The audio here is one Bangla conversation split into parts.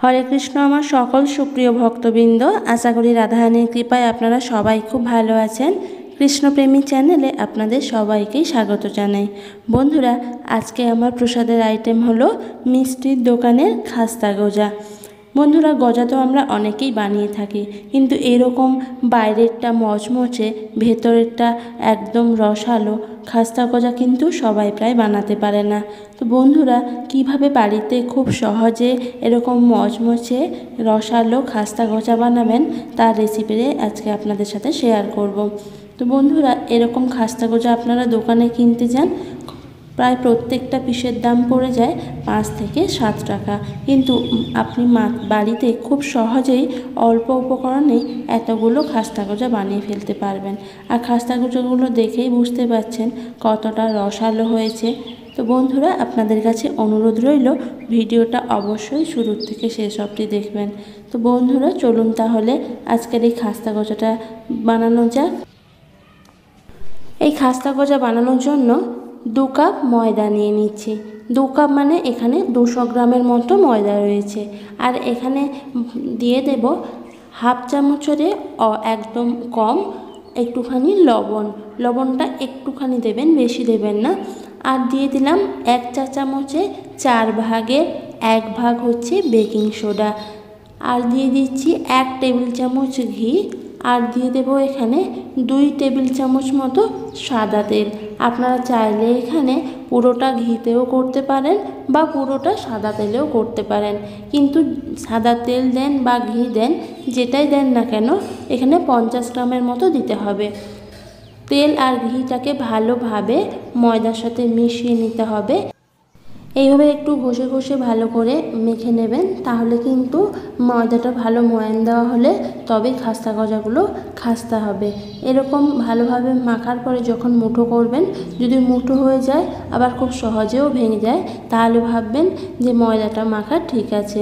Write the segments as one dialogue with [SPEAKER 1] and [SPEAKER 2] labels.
[SPEAKER 1] হরে কৃষ্ণ। আমার সকল সুপ্রিয় ভক্তবৃন্দ, আশা করি রাধারানীর কৃপায় আপনারা সবাই খুব ভালো আছেন। কৃষ্ণপ্রেমী চ্যানেলে আপনাদের সবাইকেই স্বাগত জানাই। বন্ধুরা, আজকে আমার প্রসাদের আইটেম হলো মিষ্টির দোকানের খাস্তা গজা। বন্ধুরা, গজা তো আমরা অনেকেই বানিয়ে থাকি, কিন্তু এরকম বাইরেরটা মচমচে ভেতরেরটা একদম রসালো খাস্তা গজা কিন্তু সবাই প্রায় বানাতে পারে না। তো বন্ধুরা, কিভাবে বাড়িতে খুব সহজে এরকম মচমচে রসালো খাস্তা গজা বানাবেন তার রেসিপি আজকে আপনাদের সাথে শেয়ার করব। তো বন্ধুরা, এরকম খাস্তা গজা আপনারা দোকানে কিনতে যান, প্রায় প্রত্যেকটা পিসের দাম পড়ে যায় 5 থেকে 7 টাকা, কিন্তু আপনি বাড়িতে খুব সহজেই অল্প উপকরণেই এতগুলো খাস্তা গজা বানিয়ে ফেলতে পারবেন। আর খাস্তা গজাগুলো দেখেই বুঝতে পারছেন কতটা রসালো হয়েছে। তো বন্ধুরা, আপনাদের কাছে অনুরোধ রইল ভিডিওটা অবশ্যই শুরু থেকে শেষ অবধি দেখবেন। তো বন্ধুরা, চলুন তাহলে আজকের এই খাস্তা গজাটা বানানো যাক। এই খাস্তা গজা বানানোর জন্য 2 কাপ ময়দা নিয়ে নিচ্ছি। 2 কাপ মানে এখানে 200 গ্রামের মতো ময়দা রয়েছে। আর এখানে দিয়ে দেব হাফ চামচের একদম কম একটুখানি লবণ। লবণটা একটুখানি দেবেন, বেশি দেবেন না। আর দিয়ে দিলাম 1 চা চামচে 4 ভাগের 1 ভাগ হচ্ছে বেকিং সোডা। আর দিয়ে দিচ্ছি 1 টেবিল চামচ ঘি। আর দিয়ে দেবো এখানে 2 টেবিল চামচ মতো সাদা তেল। আপনারা চাইলে এখানে পুরোটা ঘিতেও করতে পারেন বা পুরোটা সাদা তেলেও করতে পারেন, কিন্তু সাদা তেল দেন বা ঘি দেন, যেটাই দেন না কেন এখানে 50 গ্রামের মতো দিতে হবে। তেল আর ঘিটাকে ভালোভাবে ময়দার সাথে মিশিয়ে নিতে হবে। এইভাবে একটু ঘষে ঘষে ভালো করে মেখে নেবেন, তাহলে কিন্তু ময়দাটা ভালো ময়ান দেওয়া হলে তবে খাস্তা গজাগুলো খাস্তা হবে। এরকম ভালোভাবে মাখার পরে যখন মুঠো করবেন, যদি মুঠো হয়ে যায় আবার খুব সহজেও ভেঙে যায়, তাহলে ভাববেন যে ময়দাটা মাখা ঠিক আছে।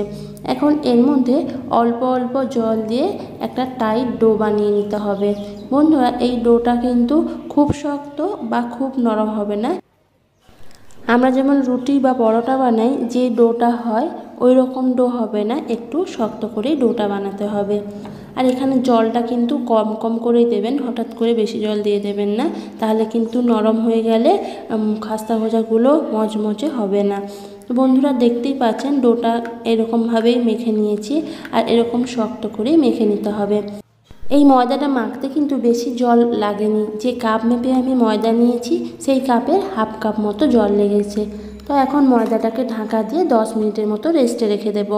[SPEAKER 1] এখন এর মধ্যে অল্প অল্প জল দিয়ে একটা টাইট ডো বানিয়ে নিতে হবে। বন্ধুরা, এই ডোটা কিন্তু খুব শক্ত বা খুব নরম হবে না। আমরা যেমন রুটি বা পরোটা বানাই যে ডোটা হয় ওই রকম ডো হবে না, একটু শক্ত করেই ডোটা বানাতে হবে। আর এখানে জলটা কিন্তু কম কম করেই দেবেন, হঠাৎ করে বেশি জল দিয়ে দেবেন না, তাহলে কিন্তু নরম হয়ে গেলে খাস্তা গজাগুলো মচমচে হবে না। তো বন্ধুরা, দেখতেই পাচ্ছেন ডোটা এরকমভাবেই মেখে নিয়েছি, আর এরকম শক্ত করেই মেখে নিতে হবে। এই ময়দাটা মাখতে কিন্তু বেশি জল লাগেনি। যে কাপ মেপে আমি ময়দা নিয়েছি সেই কাপের হাফ কাপ মতো জল লেগেছে। তো এখন ময়দাটাকে ঢাকা দিয়ে 10 মিনিটের মতো রেস্টে রেখে দেব।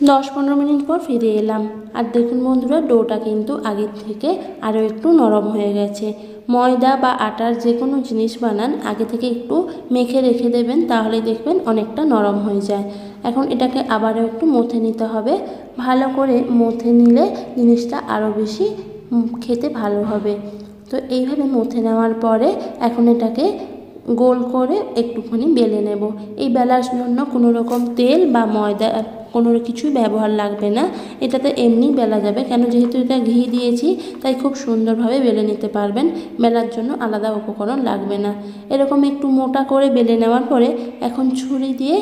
[SPEAKER 1] 10-15 মিনিট পর ফিরে এলাম, আর দেখুন বন্ধুরা, ডোটা কিন্তু আগের থেকে আরও একটু নরম হয়ে গেছে। ময়দা বা আটার যে কোনো জিনিস বানান আগে থেকে একটু মেখে রেখে দেবেন, তাহলে দেখবেন অনেকটা নরম হয়ে যায়। এখন এটাকে আবারও একটু মথে নিতে হবে। ভালো করে মথে নিলে জিনিসটা আরও বেশি খেতে ভালো হবে। তো এইভাবে মথে নেওয়ার পরে এখন এটাকে গোল করে একটুখানি বেলে নেব। এই বেলার জন্য কোনো রকম তেল বা ময়দা কোনো কিছুই ব্যবহার লাগবে না, এটাতে এমনি বেলা যাবে। কেন, যেহেতু এটা ঘি দিয়েছি তাই খুব সুন্দরভাবে বেলে নিতে পারবেন, বেলার জন্য আলাদা উপকরণ লাগবে না। এরকম একটু মোটা করে বেলে নেওয়ার পরে এখন ছুরি দিয়ে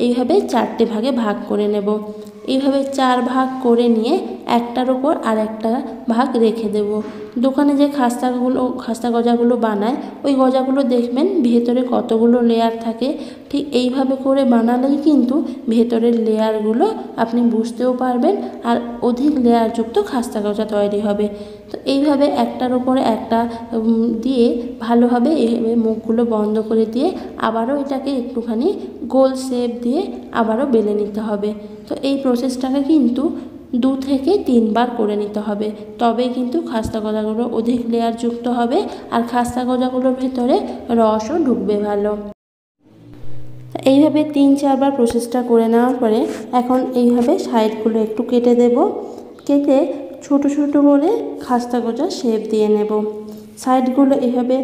[SPEAKER 1] এইভাবে 4টে ভাগে ভাগ করে নেব। এইভাবে 4 ভাগ করে নিয়ে একটার ওপর আর একটা ভাগ রেখে দেব। দোকানে যে খাস্তা গজাগুলো বানায় ওই গজাগুলো দেখবেন ভেতরে কতগুলো লেয়ার থাকে, ঠিক এইভাবে করে বানালেই কিন্তু ভেতরের লেয়ারগুলো আপনি বুঝতেও পারবেন, আর অধিক লেয়ারযুক্ত খাস্তা গজা তৈরি হবে। তো এইভাবে একটার ওপরে একটা দিয়ে ভালোভাবে এইভাবে মুখগুলো বন্ধ করে দিয়ে আবারও এটাকে একটুখানি গোল শেপ দিয়ে আবারও বেলে নিতে হবে। তো এই প্রসেসটাকে কিন্তু 2 থেকে 3 বার করে নিতে হবে, তবেই কিন্তু খাস্তা গজাগুলো অধিক লেয়ারযুক্ত হবে আর খাস্তা গজাগুলোর ভেতরে রসও ঢুকবে ভালো। এইভাবে 3-4 বার প্রসেসটা করে নেওয়ার পরে এখন এইভাবে সাইডগুলো একটু কেটে দেব। কেটে ছোট ছোট করে খাস্তা গজা শেপ দিয়ে নেব। সাইডগুলো এইভাবে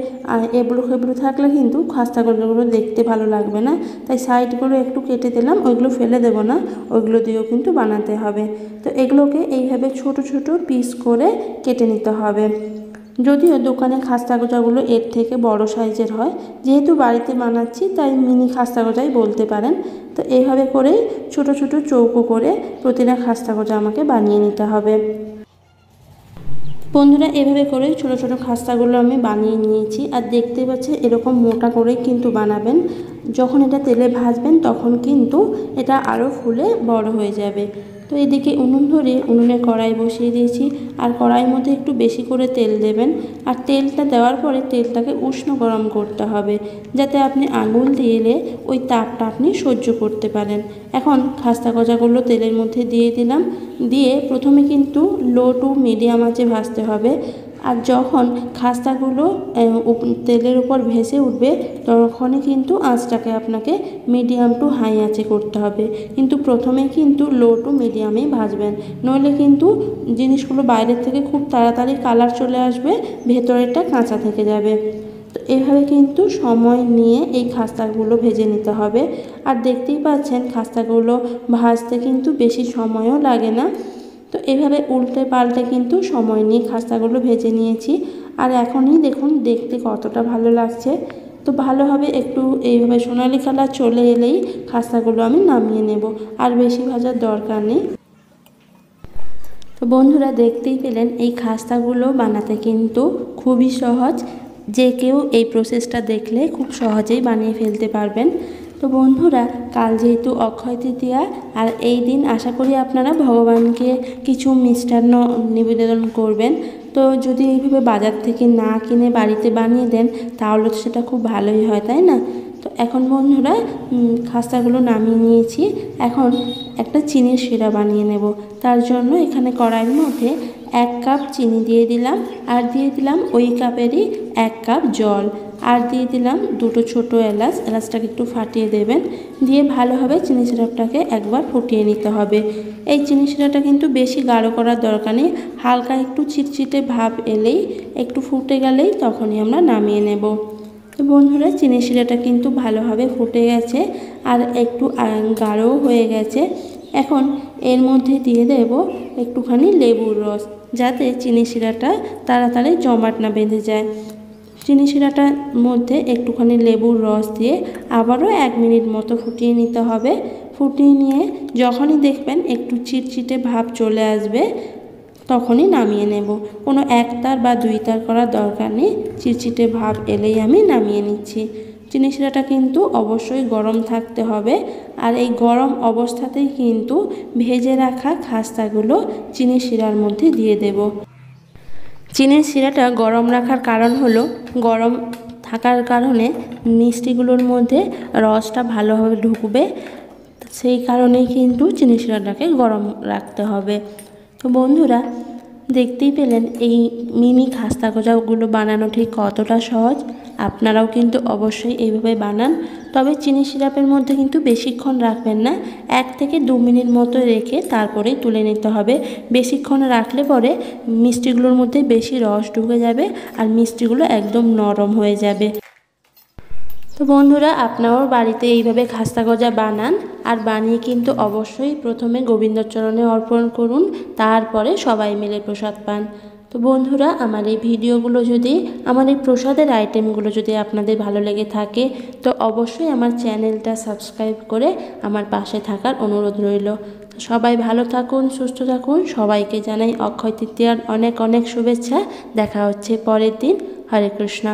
[SPEAKER 1] এবড়ো খেবড়ো থাকলে কিন্তু খাস্তা গজাগুলো দেখতে ভালো লাগবে না, তাই সাইডগুলো একটু কেটে দিলাম। ওইগুলো ফেলে দেবো না, ওইগুলো দিয়েও কিন্তু বানাতে হবে। তো এগুলোকে এইভাবে ছোট ছোট পিস করে কেটে নিতে হবে। যদিও দোকানে খাস্তা গজাগুলো এর থেকে বড় সাইজের হয়, যেহেতু বাড়িতে বানাচ্ছি তাই মিনি খাস্তা গজাই বলতে পারেন। তো এইভাবে করেই ছোট ছোট চৌকো করে প্রতিটা খাস্তা গজা আমাকে বানিয়ে নিতে হবে। বন্ধুরা এভাবে করে ছোট ছোট খাস্তাগুলো আমি বানিয়ে নিয়েছি। আর দেখতে পাচ্ছি এরকম মোটা করে কিন্তু বানাবেন। যখন এটা তেলে ভাজবেন তখন কিন্তু এটা আরও ফুলে বড় হয়ে যাবে। তো এদিকে উনুন ধরে উনুনে কড়াই বসিয়ে দিয়েছি। আর কড়াইয়ের মধ্যে একটু বেশি করে তেল দেবেন। আর তেলটা দেওয়ার পরে তেলটাকে উষ্ণ গরম করতে হবে, যাতে আপনি আঙুল দিলে ওই তাপটা আপনি সহ্য করতে পারেন। এখন খাস্তা গজাগুলো তেলের মধ্যে দিয়ে দিলাম। দিয়ে প্রথমে কিন্তু লো টু মিডিয়াম আঁচে ভাজতে হবে। আর যখন খাস্তাগুলো তেলের উপর ভেসে উঠবে তখনই কিন্তু আঁচটাকে আপনাকে মিডিয়াম টু হাই আঁচে করতে হবে। কিন্তু প্রথমে কিন্তু লো টু মিডিয়ামেই ভাজবেন, নইলে কিন্তু জিনিসগুলো বাইরের থেকে খুব তাড়াতাড়ি কালার চলে আসবে, ভেতরেরটা কাঁচা থেকে যাবে। তো এভাবে কিন্তু সময় নিয়ে এই খাস্তাগুলো ভেজে নিতে হবে। আর দেখতেই পাচ্ছেন খাস্তাগুলো ভাজতে কিন্তু বেশি সময়ও লাগে না। তো এভাবে উল্টে পাল্টে কিন্তু সময় নিয়ে খাস্তাগুলো ভেজে নিয়েছি। আর এখনই দেখুন দেখতে কতটা ভালো লাগছে। তো ভালোভাবে একটু এইভাবে সোনালি কালার চলে এলেই খাস্তাগুলো আমি নামিয়ে নেব, আর বেশি ভাজার দরকার নেই। তো বন্ধুরা দেখতেই পেলেন এই খাস্তাগুলো বানাতে কিন্তু খুবই সহজ, যে কেউ এই প্রসেসটা দেখলে খুব সহজেই বানিয়ে ফেলতে পারবেন। তো বন্ধুরা কাল যেহেতু অক্ষয় তৃতীয়া, আর এই দিন আশা করি আপনারা ভগবানকে কিছু মিষ্টান্ন নিবেদন করবেন। তো যদি এইভাবে বাজার থেকে না কিনে বাড়িতে বানিয়ে দেন তাহলে তো সেটা খুব ভালোই হয়, তাই না? তো এখন বন্ধুরা খাস্তাগুলো নামিয়ে নিয়েছি। এখন একটা চিনির শিরা বানিয়ে নেব। তার জন্য এখানে কড়াইয়ের মধ্যে 1 কাপ চিনি দিয়ে দিলাম, আর দিয়ে দিলাম ওই কাপেরই 1 কাপ জল, আর দিয়ে দিলাম 2টো ছোটো এলাচ। এলাচটাকে একটু ফাটিয়ে দেবেন, দিয়ে ভালোভাবে চিনি সিরাপটাকে একবার ফুটিয়ে নিতে হবে। এই চিনি শিরাটা কিন্তু বেশি গাঢ় করার দরকার নেই, হালকা একটু চিটচিটে ভাব এলেই, একটু ফুটে গেলেই তখনই আমরা নামিয়ে নেব। তো বন্ধুরা চিনি শিরাটা কিন্তু ভালোভাবে ফুটে গেছে, আর একটু গাঢ়ও হয়ে গেছে। এখন এর মধ্যে দিয়ে দেব একটুখানি লেবুর রস, যাতে চিনি শিরাটা তাড়াতাড়ি জমাট না বেঁধে যায়। চিনি শিরাটার মধ্যে একটুখানি লেবুর রস দিয়ে আবারও 1 মিনিট মতো ফুটিয়ে নিতে হবে। ফুটিয়ে নিয়ে যখনই দেখবেন একটু চিটচিটে ভাব চলে আসবে তখনই নামিয়ে নেব। কোনো 1 তার বা 2 তার করার দরকার নেই, চিটচিটে ভাব এলেই আমি নামিয়ে নিচ্ছি। চিনি শিরাটা কিন্তু অবশ্যই গরম থাকতে হবে। আর এই গরম অবস্থাতেই কিন্তু ভেজে রাখা খাস্তাগুলো চিনি শিরার মধ্যে দিয়ে দেব। চিনির শিরাটা গরম রাখার কারণ হলো, গরম থাকার কারণে মিষ্টিগুলোর মধ্যে রসটা ভালোভাবে ঢুকবে, সেই কারণেই কিন্তু চিনি শিরাটাকে গরম রাখতে হবে। তো বন্ধুরা দেখতেই পেলেন এই মিনি খাস্তা গজাগুলো বানানো ঠিক কতটা সহজ। আপনারাও কিন্তু অবশ্যই এইভাবে বানান। তবে চিনি সিরাপের মধ্যে কিন্তু বেশিক্ষণ রাখবেন না, 1 থেকে 2 মিনিট মতো রেখে তারপরেই তুলে নিতে হবে। বেশিক্ষণ রাখলে পরে মিষ্টিগুলোর মধ্যে বেশি রস ঢুকে যাবে আর মিষ্টিগুলো একদম নরম হয়ে যাবে। তো বন্ধুরা আপনারাও বাড়িতে এইভাবে খাস্তা গজা বানান, আর বানিয়ে কিন্তু অবশ্যই প্রথমে গোবিন্দচরণে অর্পণ করুন, তারপরে সবাই মিলে প্রসাদ পান। তো বন্ধুরা আমার এই ভিডিওগুলো যদি, আমার এই প্রসাদের আইটেমগুলো যদি আপনাদের ভালো লেগে থাকে তো অবশ্যই আমার চ্যানেলটা সাবস্ক্রাইব করে আমার পাশে থাকার অনুরোধ রইল। সবাই ভালো থাকুন, সুস্থ থাকুন। সবাইকে জানাই অক্ষয় তৃতীয়ার অনেক অনেক শুভেচ্ছা। দেখা হচ্ছে পরের দিন। হরে কৃষ্ণা।